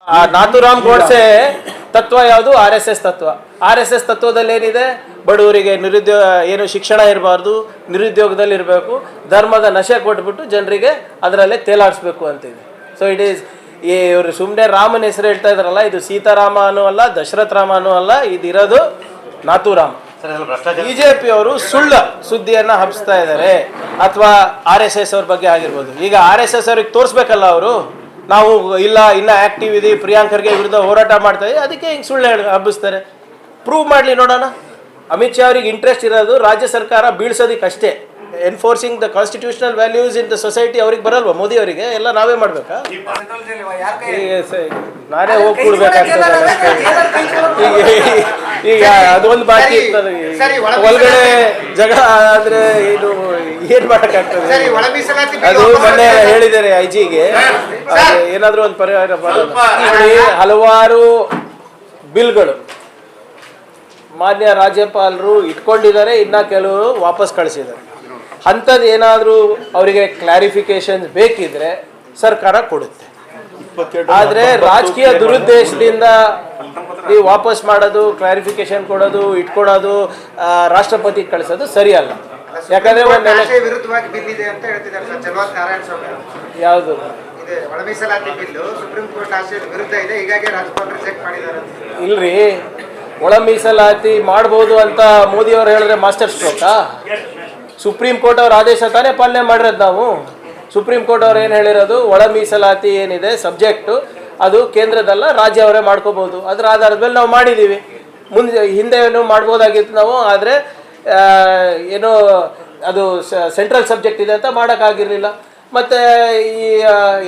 ನಾಥೂರಾಮ್ ಗೋಡ್ಸೆ ತತ್ವ ಯಾವುದು? RSS ತತ್ವ. RSS ತತ್ವದಲ್ಲಿ ಏನಿದೆ? ಬಡವರಿಗೆ ನಿರುದ್ಯೋಗ ಏನು ಶಿಕ್ಷಣ ಇರಬಾರ್ದು, ನಿರುದ್ಯೋಗದಲ್ಲಿ ಇರಬೇಕು, ಧರ್ಮದ ನಶೆ ಕೊಟ್ಬಿಟ್ಟು ಜನರಿಗೆ ಅದರಲ್ಲೇ ತೇಲಾಡಿಸ್ಬೇಕು ಅಂತಿದೆ. ಸೊ ಇಟ್ ಈಸ್ ಇವರು ಸುಮ್ಮನೆ ರಾಮನ ಹೆಸರು ಹೇಳ್ತಾ ಇದ್ರಲ್ಲ, ಇದು ಸೀತಾರಾಮನೂ ಅಲ್ಲ, ದಶರಥ ರಾಮನೂ ಅಲ್ಲ, ಇದಿರೋದು ನಾಥೂರಾಮ್. ಬಿಜೆಪಿ ಅವರು ಸುಳ್ಳು ಸುದ್ದಿಯನ್ನ ಹಬ್ಬಿಸ್ತಾ ಇದ್ದಾರೆ, ಅಥವಾ RSS ಅವ್ರ ಬಗ್ಗೆ ಆಗಿರ್ಬೋದು. ಈಗ RSS ಅವ್ರಿಗೆ ತೋರಿಸ್ಬೇಕಲ್ಲ, ಅವರು ನಾವು ಇಲ್ಲ ಇನ್ನ ಆಕ್ಟಿವ್ ಇದೆ, ಪ್ರಿಯಾಂಕ್ ಖರ್ಗೆ ವಿರುದ್ಧ ಹೋರಾಟ ಮಾಡ್ತಾ ಇದ್ದೀವಿ, ಅದಕ್ಕೆ ಹಿಂಗೆ ಸುಳ್ಳು ಹಬ್ಬಿಸ್ತಾರೆ. ಪ್ರೂವ್ ಮಾಡಲಿ ನೋಡೋಣ. ಅಮಿತ್ ಶಾ ಅವ್ರಿಗೆ ಇಂಟ್ರೆಸ್ಟ್ ಇರೋದು ರಾಜ್ಯ ಸರ್ಕಾರ ಬೀಳ್ಸೋದಕ್ಕಷ್ಟೇ. Enforcing the constitutional values in the society ಅವ್ರಿಗೆ ಬರಲ್ವಾ? ಮೋದಿ ಅವರಿಗೆ ಎಲ್ಲ ನಾವೇ ಮಾಡ್ಬೇಕಾ? ನಾನೇ ಹೋಗಿ ಕೊಡ್ಬೇಕಾಗ್ತದೆ. ಈಗ ಅದೊಂದು ಬಾಕಿ ಇರ್ತದೆ. ಒಳಗಡೆ ಜಗಳ ಆದ್ರೆ ಇದು ಏನ್ ಮಾಡಕ್ಕಾಗ್ತದೆ? ಅದು ಮೊನ್ನೆ ಹೇಳಿದ್ದಾರೆ IG-ಗೆ, ಏನಾದ್ರೂ ಒಂದು ಪರಿಹಾರ ಮಾಡೋದು. ಹಲವಾರು ಬಿಲ್ಗಳು ಮಾನ್ಯ ರಾಜ್ಯಪಾಲರು ಇಟ್ಕೊಂಡಿದ್ದಾರೆ, ಇನ್ನ ಕೆಲವರು ವಾಪಸ್ ಕಳಿಸಿದ್ದಾರೆ. ಅಂಥದ್ದು ಏನಾದರೂ ಅವರಿಗೆ ಕ್ಲಾರಿಫಿಕೇಶನ್ ಬೇಕಿದ್ರೆ ಸರ್ಕಾರ ಕೊಡುತ್ತೆ. ಆದರೆ ರಾಜಕೀಯ ದುರುದ್ದೇಶದಿಂದ ನೀವು ವಾಪಸ್ ಮಾಡೋದು, ಕ್ಲಾರಿಫಿಕೇಶನ್ ಕೊಡೋದು, ಇಟ್ಕೊಳ್ಳೋದು, ರಾಷ್ಟ್ರಪತಿ ಕಳಿಸೋದು ಸರಿಯಲ್ಲ. ಯಾಕಂದ್ರೆ ಯಾವುದು ಇಲ್ರಿ, ಒಳ ಮೀಸಲಾತಿ ಮಾಡ್ಬೋದು ಅಂತ ಮೋದಿ ಅವರು ಹೇಳಿದ್ರೆ ಮಾಸ್ಟರ್ ಸ್ಟ್ರೋಕಾ? ಸುಪ್ರೀಂ ಕೋರ್ಟ್ ಅವ್ರ ಆದೇಶ ತಾನೇ ಪಾಲನೆ ಮಾಡಿರೋದು ನಾವು. ಸುಪ್ರೀಂ ಕೋರ್ಟ್ ಅವ್ರು ಏನು ಹೇಳಿರೋದು? ಒಳ ಮೀಸಲಾತಿ ಏನಿದೆ ಸಬ್ಜೆಕ್ಟು, ಅದು ಕೇಂದ್ರದಲ್ಲ, ರಾಜ್ಯ ಅವರೇ ಮಾಡ್ಕೋಬಹುದು. ಅದರ ಆಧಾರದ ಮೇಲೆ ನಾವು ಮಾಡಿದ್ದೀವಿ. ಹಿಂದೆ ಏನು ಮಾಡ್ಬೋದಾಗಿತ್ತು ನಾವು, ಆದರೆ ಏನೋ ಅದು ಸೆಂಟ್ರಲ್ ಸಬ್ಜೆಕ್ಟ್ ಇದೆ ಅಂತ ಮಾಡೋಕ್ಕಾಗಿರಲಿಲ್ಲ. ಮತ್ತು ಈ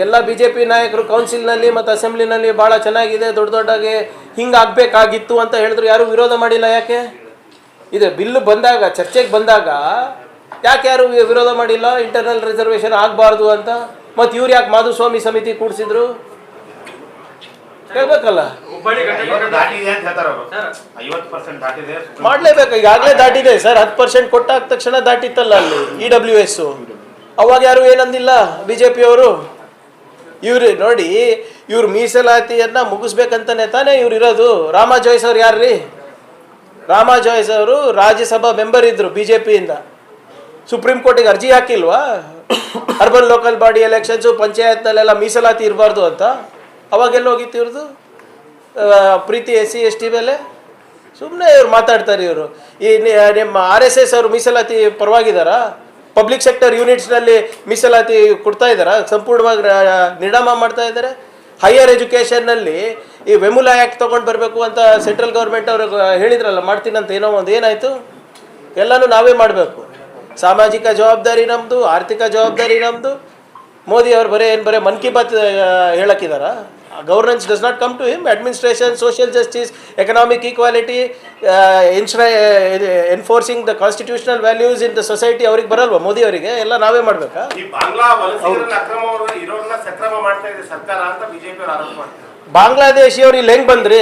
ಎಲ್ಲ BJP ನಾಯಕರು ಕೌನ್ಸಿಲ್ನಲ್ಲಿ ಮತ್ತು ಅಸೆಂಬ್ಲಿನಲ್ಲಿ ಭಾಳ ಚೆನ್ನಾಗಿದೆ, ದೊಡ್ಡ ದೊಡ್ಡಾಗಿ ಹಿಂಗೆ ಆಗಬೇಕಾಗಿತ್ತು ಅಂತ ಹೇಳಿದ್ರು, ಯಾರೂ ವಿರೋಧ ಮಾಡಿಲ್ಲ. ಯಾಕೆ? ಇದು ಬಿಲ್ಲು ಬಂದಾಗ, ಚರ್ಚೆಗೆ ಬಂದಾಗ ಯಾಕೆ ಯಾರು ವಿರೋಧ ಮಾಡಿಲ್ಲ? ಇಂಟರ್ನಲ್ ರಿಸರ್ವೇಷನ್ ಆಗಬಾರ್ದು ಅಂತ. ಮತ್ತು ಇವ್ರು ಯಾಕೆ ಮಾಧುಸ್ವಾಮಿ ಸಮಿತಿ ಕೂಡಿಸಿದ್ರು? ಹೇಳ್ಬೇಕಲ್ಲ, ಮಾಡಲೇಬೇಕು. ಈಗಾಗಲೇ ದಾಟಿದೆ ಸರ್, 10% ಕೊಟ್ಟಾದ ತಕ್ಷಣ ದಾಟಿತ್ತಲ್ಲ ಅಲ್ಲಿ EWS. ಅವಾಗ ಯಾರು ಏನಂದಿಲ್ಲ BJP ಅವರು. ಇವ್ರು ನೋಡಿ, ಇವ್ರು ಮೀಸಲಾತಿಯನ್ನ ಮುಗಿಸ್ಬೇಕಂತಾನೆ ತಾನೇ ಇವ್ರು ಇರೋದು. ರಾಮಾ ಜೋಯ್ಸ್ ಅವ್ರು ಯಾರ್ರೀ? ರಾಮಾ ಜೋಯ್ಸ್ ಅವರು ರಾಜ್ಯಸಭಾ ಮೆಂಬರ್ ಇದ್ರು BJP-ಯಿಂದ. ಸುಪ್ರೀಂ ಕೋರ್ಟಿಗೆ ಅರ್ಜಿ ಹಾಕಿಲ್ವಾ? ಅರ್ಬನ್ ಲೋಕಲ್ ಬಾಡಿ ಎಲೆಕ್ಷನ್ಸು, ಪಂಚಾಯತ್ನಲ್ಲೆಲ್ಲ ಮೀಸಲಾತಿ ಇರಬಾರ್ದು ಅಂತ. ಅವಾಗೆಲ್ಲ ಹೋಗಿತ್ತು ಇವ್ರದ್ದು ಪ್ರೀತಿ SC/ST ಮೇಲೆ? ಸುಮ್ಮನೆ ಇವ್ರು ಮಾತಾಡ್ತಾರೆ. ಇವರು ಈ ನಿಮ್ಮ RSS ಅವರು ಮೀಸಲಾತಿ ಪರವಾಗಿದ್ದಾರಾ? ಪಬ್ಲಿಕ್ ಸೆಕ್ಟರ್ ಯೂನಿಟ್ಸ್ನಲ್ಲಿ ಮೀಸಲಾತಿ ಕೊಡ್ತಾ ಇದ್ದಾರಾ? ಸಂಪೂರ್ಣವಾಗಿ ನಿರ್ಣಾಮ ಮಾಡ್ತಾ ಇದ್ದಾರೆ. ಹೈಯರ್ ಎಜುಕೇಷನ್ನಲ್ಲಿ ಈ ವೆಮುಲಾ ಆ್ಯಕ್ಟ್ ತೊಗೊಂಡು ಬರಬೇಕು ಅಂತ ಸೆಂಟ್ರಲ್ ಗೌರ್ಮೆಂಟ್ ಅವರು ಹೇಳಿದ್ರಲ್ಲ, ಮಾಡ್ತೀನಂತ. ಏನೋ ಒಂದು ಏನಾಯಿತು? ಎಲ್ಲನೂ ನಾವೇ ಮಾಡಬೇಕು. ಸಾಮಾಜಿಕ ಜವಾಬ್ದಾರಿ ನಮ್ಮದು, ಆರ್ಥಿಕ ಜವಾಬ್ದಾರಿ ನಮ್ಮದು. ಮೋದಿ ಅವರು ಬರೀ ಮನ್ ಕಿ ಬಾತ್ ಹೇಳಕ್ಕಿದಾರ? Governance does not come to him. Administration, social justice, economic equality, enforcing the constitutional values in the society ಅವ್ರಿಗೆ ಬರಲ್ವಾ? ಮೋದಿ ಅವರಿಗೆ ಎಲ್ಲ ನಾವೇ ಮಾಡಬೇಕಾ? ಬಾಂಗ್ಲಾದೇಶಿಯವ್ರು ಇಲ್ಲಿ ಹೆಂಗೆ ಬಂದ್ರಿ?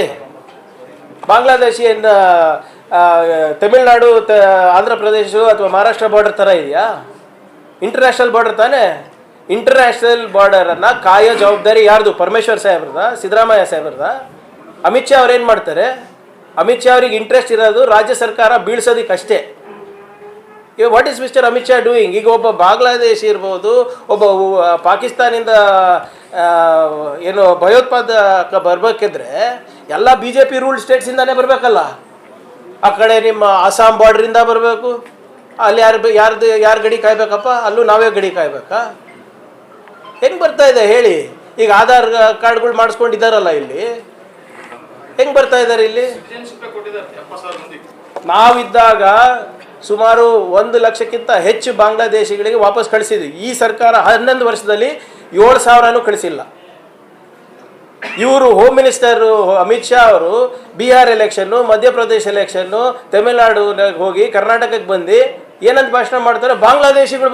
ಬಾಂಗ್ಲಾದೇಶಿ ತಮಿಳ್ನಾಡು, ಆಂಧ್ರ ಪ್ರದೇಶ ಅಥವಾ ಮಹಾರಾಷ್ಟ್ರ ಬಾರ್ಡರ್ ಥರ ಇದೆಯಾ? ಇಂಟರ್ನ್ಯಾಷನಲ್ ಬಾರ್ಡರ್ ತಾನೇ. ಇಂಟರ್ನ್ಯಾಷನಲ್ ಬಾರ್ಡರನ್ನು ಕಾಯೋ ಜವಾಬ್ದಾರಿ ಯಾರ್ದು? ಪರಮೇಶ್ವರ್ ಸಾಹೇಬ್ರದ, ಸಿದ್ದರಾಮಯ್ಯ ಸಾಹೇಬ್ರದ? ಅಮಿತ್ ಶಾ ಅವ್ರು ಏನು ಮಾಡ್ತಾರೆ? ಅಮಿತ್ ಶಾ ಅವ್ರಿಗೆ ಇಂಟ್ರೆಸ್ಟ್ ಇರೋದು ರಾಜ್ಯ ಸರ್ಕಾರ ಬೀಳ್ಸೋದಕ್ಕಷ್ಟೇ. ಈಗ what is mister Amit Shah doing? ಈಗ ಒಬ್ಬ ಬಾಂಗ್ಲಾದೇಶಿ ಇರ್ಬೋದು, ಒಬ್ಬ ಪಾಕಿಸ್ತಾನಿಂದ ಏನು ಭಯೋತ್ಪಾದಕ ಬರಬೇಕಿದ್ರೆ ಎಲ್ಲ BJP ರೂಲ್ಡ್ ಸ್ಟೇಟ್ಸಿಂದಾನೇ ಬರಬೇಕಲ್ಲ. ಆ ಕಡೆ ನಿಮ್ಮ ಅಸ್ಸಾಂ ಬಾರ್ಡ್ರಿಂದ ಬರಬೇಕು. ಅಲ್ಲಿ ಯಾರು ಗಡಿ ಕಾಯ್ಬೇಕಪ್ಪ? ಅಲ್ಲೂ ನಾವೇ ಗಡಿ ಕಾಯ್ಬೇಕಾ? ಹೆಂಗೆ ಬರ್ತಾ ಇದೆ ಹೇಳಿ? ಈಗ ಆಧಾರ್ ಕಾರ್ಡ್ಗಳು ಮಾಡಿಸ್ಕೊಂಡಿದ್ದಾರಲ್ಲ, ಇಲ್ಲಿ ಹೆಂಗೆ ಬರ್ತಾ ಇದ್ದಾರೆ? ಇಲ್ಲಿ ನಾವಿದ್ದಾಗ ಸುಮಾರು 1 ಲಕ್ಷಕ್ಕಿಂತ ಹೆಚ್ಚು ಬಾಂಗ್ಲಾದೇಶಿಗಳಿಗೆ ವಾಪಸ್ ಕಳಿಸಿದ್ವಿ. ಈ ಸರ್ಕಾರ 11 ವರ್ಷದಲ್ಲಿ 7,000 ಕಳಿಸಿಲ್ಲ. ಇವರು ಹೋಮ್ ಮಿನಿಸ್ಟರ್ ಅಮಿತ್ ಶಾ ಅವರು ಬಿಹಾರ್ ಎಲೆಕ್ಷನ್ನು, ಮಧ್ಯಪ್ರದೇಶ ಎಲೆಕ್ಷನ್ನು, ತಮಿಳುನಾಡು ಹೋಗಿ ಕರ್ನಾಟಕಕ್ಕೆ ಬಂದು ಏನಂತ ಭಾಷಣ ಮಾಡ್ತಾರೆ? ಬಾಂಗ್ಲಾದೇಶಿಗಳು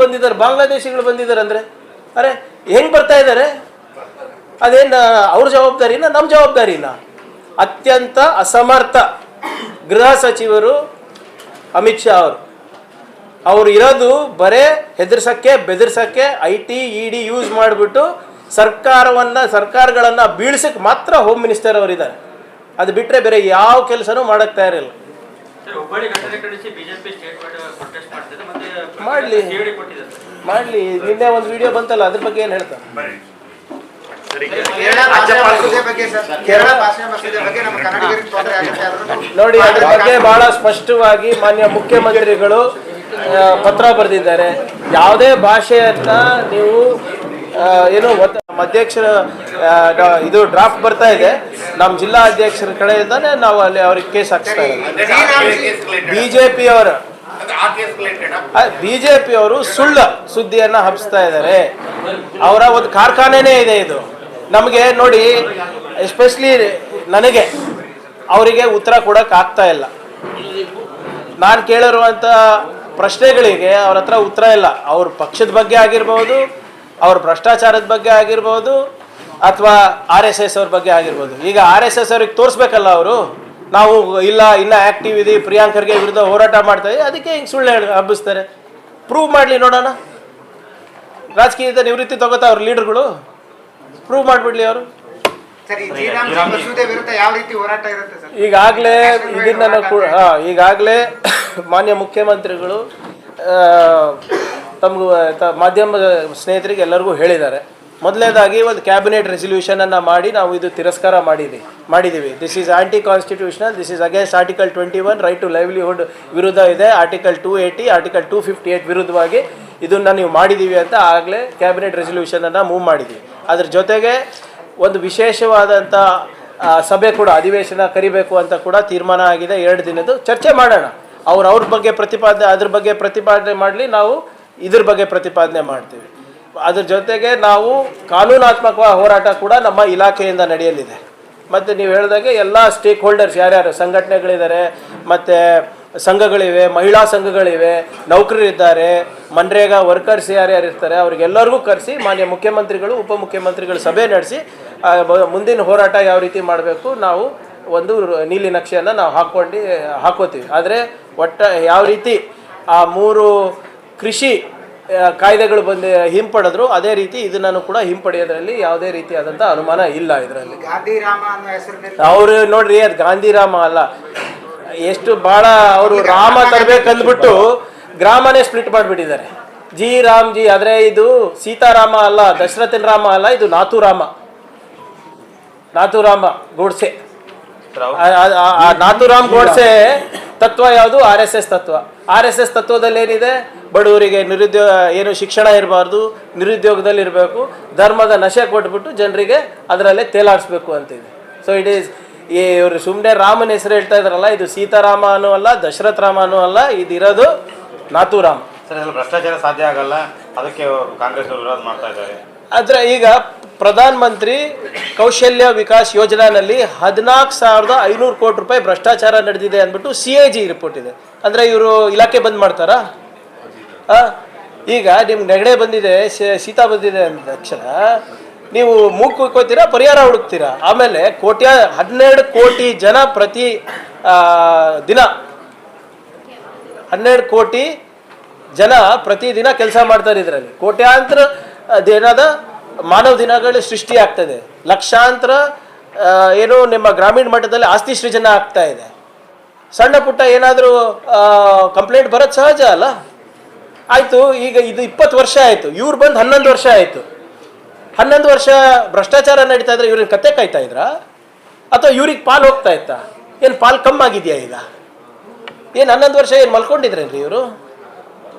ಬಂದಿದ್ದಾರೆ ಅಂದರೆ ಅರೆ ಹೆಂಗೆ ಬರ್ತಾ ಇದ್ದಾರೆ? ಅದೇನು ಅವ್ರ ಜವಾಬ್ದಾರಿನ ನಮ್ಮ ಜವಾಬ್ದಾರಿನ? ಅತ್ಯಂತ ಅಸಮರ್ಥ ಗೃಹ ಸಚಿವರು ಅಮಿತ್ ಶಾ ಅವರು ಇರೋದು ಬರೇ ಹೆದರ್ಸಕ್ಕೆ, ಬೆದರ್ಸಕ್ಕೆ, IT ED ಯೂಸ್ ಮಾಡಿಬಿಟ್ಟು ಸರ್ಕಾರಗಳನ್ನು ಬೀಳ್ಸಕ್ಕೆ ಮಾತ್ರ ಹೋಮ್ ಮಿನಿಸ್ಟರ್ ಅವರಿದ್ದಾರೆ. ಅದು ಬಿಟ್ಟರೆ ಬೇರೆ ಯಾವ ಕೆಲಸನೂ ಮಾಡೋಕ್ಕೆ ತಯಾರಿಲ್ಲ. ಮಾಡಲಿ ನಿನ್ನೆ ಒಂದು ವಿಡಿಯೋ ಬಂತಲ್ಲ, ಅದ್ರ ಬಗ್ಗೆ ಏನು ಹೇಳ್ತಾರೆ ನೋಡಿ. ಅದ್ರ ಬಗ್ಗೆ ಬಹಳ ಸ್ಪಷ್ಟವಾಗಿ ಮಾನ್ಯ ಮುಖ್ಯಮಂತ್ರಿಗಳು ಪತ್ರ ಬರೆದಿದ್ದಾರೆ. ಯಾವುದೇ ಭಾಷೆಯನ್ನ ನೀವು ಏನು ಅಧ್ಯಕ್ಷರ ಇದು ಡ್ರಾಫ್ಟ್ ಬರ್ತಾ ಇದೆ, ನಮ್ಮ ಜಿಲ್ಲಾ ಅಧ್ಯಕ್ಷರ ಕಡೆಯಿಂದಾನೆ ನಾವು ಅಲ್ಲಿ ಅವ್ರಿಗೆ ಕೇಸ್ ಹಾಕ್ಸ್ತಾ ಇದ್ದೀವಿ. ಬಿಜೆಪಿಯವರು ಸುಳ್ಳು ಸುದ್ದಿಯನ್ನ ಹಬ್ಬಿಸ್ತಾ ಇದ್ದಾರೆ. ಅವರ ಒಂದು ಕಾರ್ಖಾನೆನೇ ಇದೆ ಇದು. ನಮಗೆ ನೋಡಿ, ಎಸ್ಪೆಷಲಿ ನನಗೆ ಅವರಿಗೆ ಉತ್ತರ ಕೊಡಕ್ಕೆ ಆಗ್ತಾ ಇಲ್ಲ. ನಾನು ಕೇಳಿರುವಂಥ ಪ್ರಶ್ನೆಗಳಿಗೆ ಅವ್ರ ಹತ್ರ ಉತ್ತರ ಇಲ್ಲ. ಅವ್ರ ಪಕ್ಷದ ಬಗ್ಗೆ ಆಗಿರ್ಬೋದು, ಅವ್ರ ಭ್ರಷ್ಟಾಚಾರದ ಬಗ್ಗೆ ಆಗಿರ್ಬೋದು, ಅಥವಾ RSS ಅವ್ರ ಬಗ್ಗೆ ಆಗಿರ್ಬೋದು. ಈಗ RSS ಅವ್ರಿಗೆ ತೋರಿಸ್ಬೇಕಲ್ಲ, ಅವರು ನಾವು ಇಲ್ಲ ಇನ್ನೂ ಆ್ಯಕ್ಟಿವ್ ಇದೀವಿ, ಪ್ರಿಯಾಂಕ್ ಖರ್ಗೆ ವಿರುದ್ಧ ಹೋರಾಟ ಮಾಡ್ತಾ ಇದ್ದೀವಿ, ಅದಕ್ಕೆ ಹಿಂಗೆ ಸುಳ್ಳು ಹಬ್ಬಿಸ್ತಾರೆ. ಪ್ರೂವ್ ಮಾಡಲಿ ನೋಡೋಣ. ರಾಜಕೀಯದ ನಿವೃತ್ತಿ ತಗೋತಾ ಅವ್ರ ಲೀಡರ್ಗಳು, ಪ್ರೂವ್ ಮಾಡಿಬಿಡ್ಲಿ ಅವರು. ಈಗಾಗಲೇ ಇದನ್ನ ಈಗಾಗಲೇ ಮಾನ್ಯ ಮುಖ್ಯಮಂತ್ರಿಗಳು ತಮಗೂ ಮಾಧ್ಯಮ ಸ್ನೇಹಿತರಿಗೆ ಎಲ್ಲರಿಗೂ ಹೇಳಿದ್ದಾರೆ. ಮೊದಲನೇದಾಗಿ ಒಂದು ಕ್ಯಾಬಿನೆಟ್ ರೆಸಲ್ಯೂಷನನ್ನು ಮಾಡಿ ನಾವು ಇದು ತಿರಸ್ಕಾರ ಮಾಡಿದ್ದೀವಿ. This is anti constitutional, this is against article 21 right to livelihood ವಿರುದ್ಧ ಇದೆ, ಆರ್ಟಿಕಲ್ 280, ಆರ್ಟಿಕಲ್ 258 ವಿರುದ್ಧವಾಗಿ ಇದನ್ನು ನೀವು ಮಾಡಿದ್ದೀವಿ ಅಂತ ಆಗಲೇ ಕ್ಯಾಬಿನೆಟ್ ರೆಸಲ್ಯೂಷನನ್ನು ಮೂವ್ ಮಾಡಿದ್ದೀವಿ. ಅದ್ರ ಜೊತೆಗೆ ಒಂದು ವಿಶೇಷವಾದಂಥ ಸಭೆ ಕೂಡ, ಅಧಿವೇಶನ ಕರಿಬೇಕು ಅಂತ ಕೂಡ ತೀರ್ಮಾನ ಆಗಿದೆ. 2 ದಿನದ್ದು ಚರ್ಚೆ ಮಾಡೋಣ. ಅವ್ರ ಬಗ್ಗೆ ಪ್ರತಿಪಾದನೆ, ಅದ್ರ ಬಗ್ಗೆ ಪ್ರತಿಪಾದನೆ ಮಾಡಲಿ, ನಾವು ಇದ್ರ ಬಗ್ಗೆ ಪ್ರತಿಪಾದನೆ ಮಾಡ್ತೀವಿ. ಅದ್ರ ಜೊತೆಗೆ ನಾವು ಕಾನೂನಾತ್ಮಕ ಹೋರಾಟ ಕೂಡ ನಮ್ಮ ಇಲಾಖೆಯಿಂದ ನಡೆಯಲಿದೆ. ಮತ್ತು ನೀವು ಹೇಳಿದಾಗೆ ಎಲ್ಲ ಸ್ಟೇಕ್ ಹೋಲ್ಡರ್ಸ್ ಯಾರ್ಯಾರು ಸಂಘಟನೆಗಳಿದ್ದಾರೆ, ಮತ್ತು ಸಂಘಗಳಿವೆ, ಮಹಿಳಾ ಸಂಘಗಳಿವೆ, ನೌಕರರಿದ್ದಾರೆ, ಮನ್ರೇಗಾ ವರ್ಕರ್ಸ್ ಯಾರ್ಯಾರು ಇರ್ತಾರೆ, ಅವ್ರಿಗೆಲ್ಲರಿಗೂ ಕರೆಸಿ ಮಾನ್ಯ ಮುಖ್ಯಮಂತ್ರಿಗಳು ಉಪಮುಖ್ಯಮಂತ್ರಿಗಳು ಸಭೆ ನಡೆಸಿ ಮುಂದಿನ ಹೋರಾಟ ಯಾವ ರೀತಿ ಮಾಡಬೇಕು ನಾವು ಒಂದು ನೀಲಿ ನಕ್ಷೆಯನ್ನು ನಾವು ಹಾಕೋತೀವಿ. ಆದರೆ ಯಾವ ರೀತಿ ಆ 3 ಕೃಷಿ ಕಾಯ್ದೆಗಳು ಹಿಂಪಡೆದ್ರು, ಅದೇ ರೀತಿ ಇದನ್ನು ಕೂಡ ಹಿಂಪಡೆಯೋದ್ರಲ್ಲಿ ಯಾವುದೇ ರೀತಿಯಾದಂಥ ಅನುಮಾನ ಇಲ್ಲ. ಇದರಲ್ಲಿ ಅವರು ನೋಡ್ರಿ, ಅದು ಗಾಂಧಿರಾಮ ಅಲ್ಲ. ಎಷ್ಟು ಭಾಳ ಅವರು ರಾಮ ತರಬೇಕಂದ್ಬಿಟ್ಟು ಗ್ರಾಮನೇ ಸ್ಪ್ಲಿಟ್ ಮಾಡಿಬಿಟ್ಟಿದ್ದಾರೆ. ರಾಮ್ಜಿ, ಆದರೆ ಇದು ಸೀತಾರಾಮ ಅಲ್ಲ, ದಶರಥನ ರಾಮ ಅಲ್ಲ, ಇದು ನಾಥೂರಾಮ ಗೋಡ್ಸೆ. ನಾಥೂರಾಮ್ ಗೋಡ್ಸೆ ತತ್ವ ಯಾವುದು? RSS ತತ್ವ. RSS ತತ್ವದಲ್ಲಿ ಏನಿದೆ? ಬಡವರಿಗೆ ಶಿಕ್ಷಣ ಇರಬಾರ್ದು, ನಿರುದ್ಯೋಗದಲ್ಲಿ ಇರಬೇಕು, ಧರ್ಮದ ನಶೆ ಕೊಟ್ಬಿಟ್ಟು ಜನರಿಗೆ ಅದರಲ್ಲೇ ತೇಲಾಡಿಸ್ಬೇಕು ಅಂತಿದೆ. ಸೊ ಇಟ್ ಈಸ್ ಇವರು ಸುಮ್ಮನೆ ರಾಮನ ಹೆಸರು ಹೇಳ್ತಾ ಇದ್ರಲ್ಲ, ಇದು ಸೀತಾರಾಮನೂ ಅಲ್ಲ, ದಶರಥ ರಾಮನೂ ಅಲ್ಲ, ಇದಿರೋದು ನಾಥೂರಾಮ್. ಭ್ರಷ್ಟಾಚಾರ ಸಾಧ್ಯ ಆಗಲ್ಲ, ಅದಕ್ಕೆ ಕಾಂಗ್ರೆಸ್ ವಿರೋಧ ಮಾಡ್ತಾ ಇದ್ದಾರೆ. ಆದರೆ ಈಗ ಪ್ರಧಾನ ಮಂತ್ರಿ ಕೌಶಲ್ಯ ವಿಕಾಸ್ ಯೋಜನಾನಲ್ಲಿ 14,500 ಕೋಟಿ ರೂಪಾಯಿ ಭ್ರಷ್ಟಾಚಾರ ನಡೆದಿದೆ ಅಂದ್ಬಿಟ್ಟು CAG ರಿಪೋರ್ಟ್ ಇದೆ. ಅಂದರೆ ಇವರು ಇಲಾಖೆ ಬಂದ್ ಮಾಡ್ತಾರಾ? ಈಗ ನಿಮ್ಗೆ ನೆಗಡೆ ಬಂದಿದೆ, ಶೀತ ಬಂದಿದೆ ಅಂದ ತಕ್ಷಣ ನೀವು ಮೂಗು ಕುಯ್ಕೋತೀರಾ, ಪರಿಹಾರ ಹುಡುಕ್ತೀರಾ. ಆಮೇಲೆ 12 ಕೋಟಿ ಜನ ಪ್ರತಿ ದಿನ 12 ಕೋಟಿ ಜನ ಪ್ರತಿದಿನ ಕೆಲಸ ಮಾಡ್ತಾರೆ. ಇದರಲ್ಲಿ ಕೋಟ್ಯಾಂತರ ಮಾನವ ದಿನಗಳು ಸೃಷ್ಟಿ ಆಗ್ತದೆ. ಲಕ್ಷಾಂತರ ನಿಮ್ಮ ಗ್ರಾಮೀಣ ಮಟ್ಟದಲ್ಲಿ ಆಸ್ತಿ ಸೃಜನೆ ಆಗ್ತಾ ಇದೆ. ಸಣ್ಣ ಪುಟ್ಟ ಏನಾದರೂ ಕಂಪ್ಲೇಂಟ್ ಬರೋದು ಸಹಜ ಅಲ್ಲ. ಆಯಿತು, ಈಗ ಇದು 20 ವರ್ಷ ಆಯಿತು, ಇವ್ರು ಬಂದು 11 ವರ್ಷ ಆಯಿತು. 11 ವರ್ಷ ಭ್ರಷ್ಟಾಚಾರ ನಡೀತಾ ಇದ್ರೆ ಇವ್ರಿಗೆ ಕತೆ ಕಾಯ್ತಾ ಇದ್ರಾ, ಅಥವಾ ಇವ್ರಿಗೆ ಪಾಲು ಹೋಗ್ತಾ ಇತ್ತಾ? ಏನು ಪಾಲು ಕಮ್ಮಾಗಿದೆಯಾ ಈಗ? ಏನು 11 ವರ್ಷ ಏನು ಮಲ್ಕೊಂಡಿದ್ರೇನ್ರಿ ಇವರು?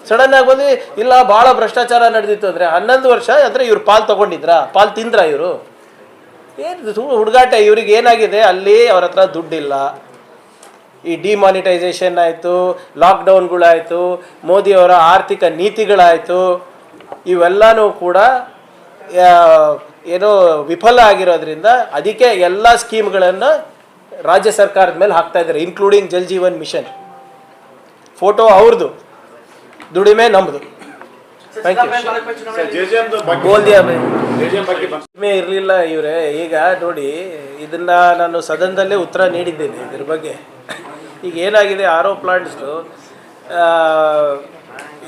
ಸಡನ್ನಾಗಿ ಬಂದು ಇಲ್ಲ ಭಾಳ ಭ್ರಷ್ಟಾಚಾರ ನಡೆದಿತ್ತು ಅಂದರೆ 11 ವರ್ಷ ಅಂದರೆ ಇವ್ರು ಪಾಲು ತೊಗೊಂಡಿದ್ರಾ, ಪಾಲು ತಿಂದ್ರಾ ಇವರು? ಏನು ಹುಡುಗಾಟ ಇವ್ರಿಗೆ ಏನಾಗಿದೆ? ಅಲ್ಲಿ ಅವ್ರ ಹತ್ರ ದುಡ್ಡಿಲ್ಲ. ಈ ಡಿಮಾನಿಟೈಸೇಷನ್ ಆಯಿತು, ಲಾಕ್ಡೌನ್ಗಳಾಯಿತು, ಮೋದಿಯವರ ಆರ್ಥಿಕ ನೀತಿಗಳಾಯಿತು, ಇವೆಲ್ಲನೂ ಕೂಡ ವಿಫಲ ಆಗಿರೋದ್ರಿಂದ ಅದಕ್ಕೆ ಎಲ್ಲ ಸ್ಕೀಮ್ಗಳನ್ನು ರಾಜ್ಯ ಸರ್ಕಾರದ ಮೇಲೆ ಹಾಕ್ತಾ ಇದ್ದಾರೆ, including Jal Jeevan mission. Photo ಅವ್ರದ್ದು, ದುಡಿಮೆ ನಮ್ಮದು. ಇರಲಿಲ್ಲ ಇವರೇ. ಈಗ ನೋಡಿ, ಇದನ್ನ ನಾನು ಸದನದಲ್ಲೇ ಉತ್ತರ ನೀಡಿದ್ದೇನೆ ಇದ್ರ ಬಗ್ಗೆ. ಈಗ ಏನಾಗಿದೆ, ಪ್ಲಾಂಟ್ಸು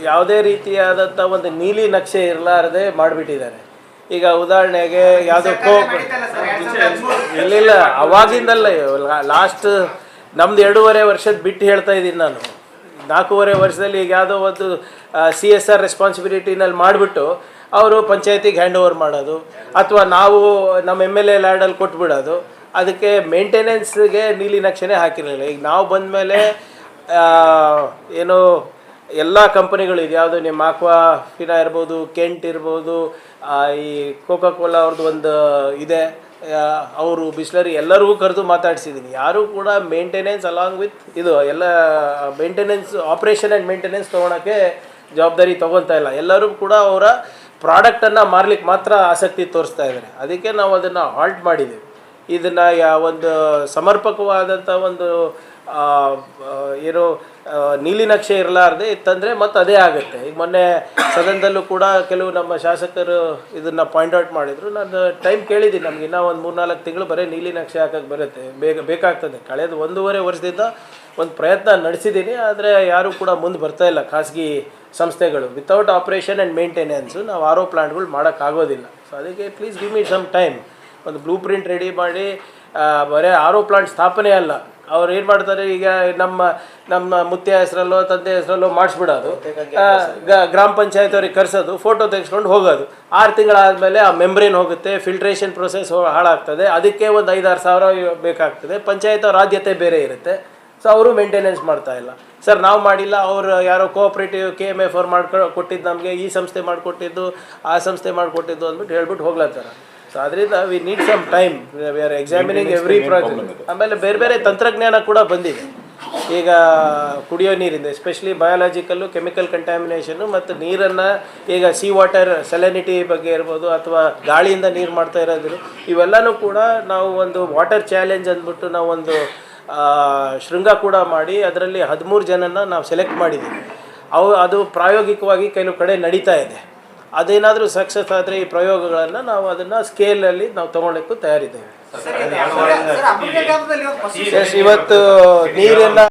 ಯಾವುದೇ ರೀತಿಯಾದಂಥ ಒಂದು ನೀಲಿ ನಕ್ಷೆ ಇರಲಾರದೆ ಮಾಡಿಬಿಟ್ಟಿದ್ದಾರೆ. ಈಗ ಉದಾಹರಣೆಗೆ ಯಾವುದೋ ಇಲ್ಲ ಅವಾಗಿಂದಲ್ಲ, ಲಾಸ್ಟ್ ನಮ್ದು 2.5 ವರ್ಷದ ಬಿಟ್ಟು ಹೇಳ್ತಾ ಇದ್ದೀನಿ ನಾನು. 4.5 ವರ್ಷದಲ್ಲಿ ಈಗ ಯಾವುದೋ ಒಂದು CSR ರೆಸ್ಪಾನ್ಸಿಬಿಲಿಟಿನಲ್ಲಿ ಮಾಡಿಬಿಟ್ಟು ಅವರು ಪಂಚಾಯತಿಗೆ ಹ್ಯಾಂಡ್ ಓವರ್ ಮಾಡೋದು, ಅಥವಾ ನಾವು ನಮ್ಮ MLA ಲ್ಯಾಂಡಲ್ಲಿ ಕೊಟ್ಬಿಡೋದು. ಅದಕ್ಕೆ ಮೇಂಟೆನೆನ್ಸ್ಗೆ ನೀಲಿ ನಕ್ಷೆನೇ ಹಾಕಿರಲಿಲ್ಲ. ಈಗ ನಾವು ಬಂದ ಮೇಲೆ ಏನು ಎಲ್ಲ ಕಂಪನಿಗಳು ಇದೆ, ಯಾವುದು ನಿಮ್ಮ ಆಕ್ವಾಫಿನಾ ಇರ್ಬೋದು, ಕೆಂಟ್ ಇರ್ಬೋದು, ಈ ಕೋಕಾ ಕೋಲಾ ಅವ್ರದ್ದು ಒಂದು ಇದೆ, ಅವರು ಬಿಸ್ಲರಿ ಎಲ್ಲರಿಗೂ ಕರೆದು ಮಾತಾಡಿಸಿದ್ದೀನಿ. ಯಾರೂ ಕೂಡ ಮೇಂಟೆನೆನ್ಸ್ ಅಲಾಂಗ್ ವಿತ್ ಇದು ಎಲ್ಲ ಮೇಂಟೆನೆನ್ಸ್ ಆಪ್ರೇಷನ್ ಆ್ಯಂಡ್ ಮೇಂಟೆನೆನ್ಸ್ ತೊಗೊಳಕ್ಕೆ ಜವಾಬ್ದಾರಿ ತೊಗೊತಾ ಇಲ್ಲ. ಎಲ್ಲರೂ ಕೂಡ ಅವರ ಪ್ರಾಡಕ್ಟನ್ನು ಮಾರ್ಲಿಕ್ಕೆ ಮಾತ್ರ ಆಸಕ್ತಿ ತೋರಿಸ್ತಾ ಇದ್ದಾರೆ. ಅದಕ್ಕೆ ನಾವು ಅದನ್ನು ಹಾಲ್ಟ್ ಮಾಡಿದ್ದೀವಿ. ಇದನ್ನು ಒಂದು ಸಮರ್ಪಕವಾದಂಥ ಒಂದು ಏನು ನೀಲಿ ನಕ್ಷೆ ಇರಲಾರ್ದೆ ಇತ್ತಂದರೆ ಮತ್ತು ಅದೇ ಆಗುತ್ತೆ. ಈಗ ಮೊನ್ನೆ ಸದನದಲ್ಲೂ ಕೂಡ ಕೆಲವು ನಮ್ಮ ಶಾಸಕರು ಇದನ್ನು ಪಾಯಿಂಟ್ಔಟ್ ಮಾಡಿದರು. ನಾನು ಟೈಮ್ ಕೇಳಿದ್ದೀನಿ, ನಮ್ಗೆ ಇನ್ನೂ ಒಂದು 3-4 ತಿಂಗಳು ಬರೀ ನೀಲಿ ನಕ್ಷೆ ಹಾಕೋಕ್ಕೆ ಬರುತ್ತೆ, ಬೇಕಾಗ್ತದೆ. ಕಳೆದ 1.5 ವರ್ಷದಿಂದ ಒಂದು ಪ್ರಯತ್ನ ನಡೆಸಿದ್ದೀನಿ, ಆದರೆ ಯಾರೂ ಕೂಡ ಮುಂದೆ ಬರ್ತಾ ಇಲ್ಲ. ಖಾಸಗಿ ಸಂಸ್ಥೆಗಳು ವಿತೌಟ್ ಆಪ್ರೇಷನ್ ಆ್ಯಂಡ್ ಮೇಂಟೆನೆನ್ಸು ನಾವು RO ಪ್ಲಾಂಟ್ಗಳು ಮಾಡೋಕ್ಕಾಗೋದಿಲ್ಲ. ಸೊ ಅದಕ್ಕೆ please give me some time. ಒಂದು ಬ್ಲೂ ಪ್ರಿಂಟ್ ರೆಡಿ ಮಾಡಿ ಬರೀ RO ಪ್ಲಾಂಟ್ ಸ್ಥಾಪನೆ ಅಲ್ಲ, ಅವ್ರು ಏನು ಮಾಡ್ತಾರೆ, ಈಗ ನಮ್ಮ ಮುತ್ಯ ಹೆಸರಲ್ಲೋ ತಂದೆ ಹೆಸರಲ್ಲೋ ಮಾಡಿಸ್ಬಿಡೋದು, ಗ್ರಾಮ ಪಂಚಾಯತ್ ಅವ್ರಿಗೆ ಕರೆಸೋದು, ಫೋಟೋ ತೆಗೆಸ್ಕೊಂಡು ಹೋಗೋದು. 6 ತಿಂಗಳಾದಮೇಲೆ ಆ ಮೆಂಬ್ರೇನ್ ಹೋಗುತ್ತೆ, ಫಿಲ್ಟ್ರೇಷನ್ ಪ್ರೊಸೆಸ್ ಹಾಳಾಗ್ತದೆ, ಅದಕ್ಕೆ ಒಂದು 5-6 ಸಾವಿರ ಬೇಕಾಗ್ತದೆ. ಪಂಚಾಯತ್ ಅವ್ರ ಆದ್ಯತೆ ಬೇರೆ ಇರುತ್ತೆ. ಸೊ ಅವರು ಮೇಂಟೆನೆನ್ಸ್ ಮಾಡ್ತಾ ಇಲ್ಲ. ಸರ್ ನಾವು ಮಾಡಿಲ್ಲ, ಅವರು ಯಾರೋ ಕೋಆಪ್ರೇಟಿವ್ KMF ಅವ್ರು ಕೊಟ್ಟಿದ್ದು ನಮಗೆ, ಈ ಸಂಸ್ಥೆ ಮಾಡಿಕೊಟ್ಟಿದ್ದು, ಆ ಸಂಸ್ಥೆ ಮಾಡಿಕೊಟ್ಟಿದ್ದು ಅಂದ್ಬಿಟ್ಟು ಹೇಳ್ಬಿಟ್ಟು ಹೋಗ್ಲತ್ತಾರೆ. ಸೊ ಅದರಿಂದ we need some time, we are examining every project. ಆಮೇಲೆ ಬೇರೆ ಬೇರೆ ತಂತ್ರಜ್ಞಾನ ಕೂಡ ಬಂದಿದೆ ಈಗ ಕುಡಿಯೋ ನೀರಿಂದ, ಎಸ್ಪೆಷಲಿ ಬಯಾಲಜಿಕಲ್ಲು, ಕೆಮಿಕಲ್ ಕಂಟ್ಯಾಮಿನೇಷನ್ನು, ಮತ್ತು ನೀರನ್ನು ಈಗ ಸೀ ವಾಟರ್ ಸೆಲೆನಿಟಿ ಬಗ್ಗೆ ಇರ್ಬೋದು, ಅಥವಾ ಗಾಳಿಯಿಂದ ನೀರು ಮಾಡ್ತಾ ಇರೋದು, ಇವೆಲ್ಲನೂ ಕೂಡ ನಾವು ಒಂದು ವಾಟರ್ ಚಾಲೆಂಜ್ ಅಂದ್ಬಿಟ್ಟು ನಾವು ಒಂದು ಶೃಂಗ ಕೂಡ ಮಾಡಿ ಅದರಲ್ಲಿ 13 ಜನನ ನಾವು ಸೆಲೆಕ್ಟ್ ಮಾಡಿದ್ದೀವಿ. ಅದು ಪ್ರಾಯೋಗಿಕವಾಗಿ ಕೆಲವು ಕಡೆ ನಡೀತಾ ಇದೆ. ಅದೇನಾದರೂ ಸಕ್ಸಸ್ ಆದರೆ ಈ ಪ್ರಯೋಗಗಳನ್ನು ನಾವು ಅದನ್ನು ಸ್ಕೇಲಲ್ಲಿ ನಾವು ತೊಗೊಳಕ್ಕೂ ತಯಾರಿದ್ದೇವೆ. ಇವತ್ತು ನೀರನ್ನು